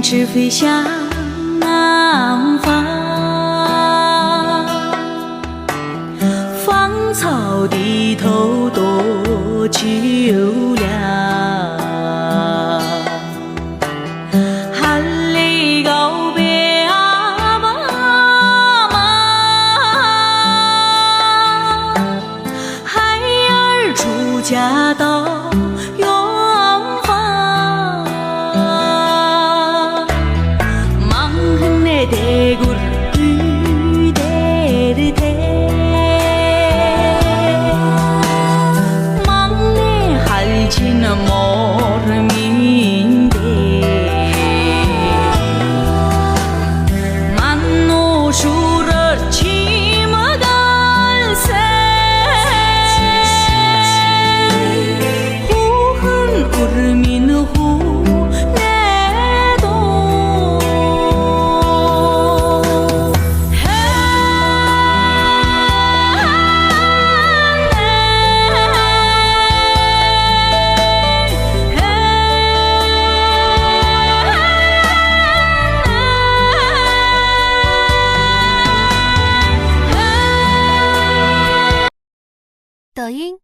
翅飞向南方，芳草低头多久了？含泪告别啊妈妈，孩儿出嫁到远方，망한 내 대구를 그대를 대 막내 할지는 모름인데 만노 수를 치마갈 새 후흔 울음이 후 내도抖音。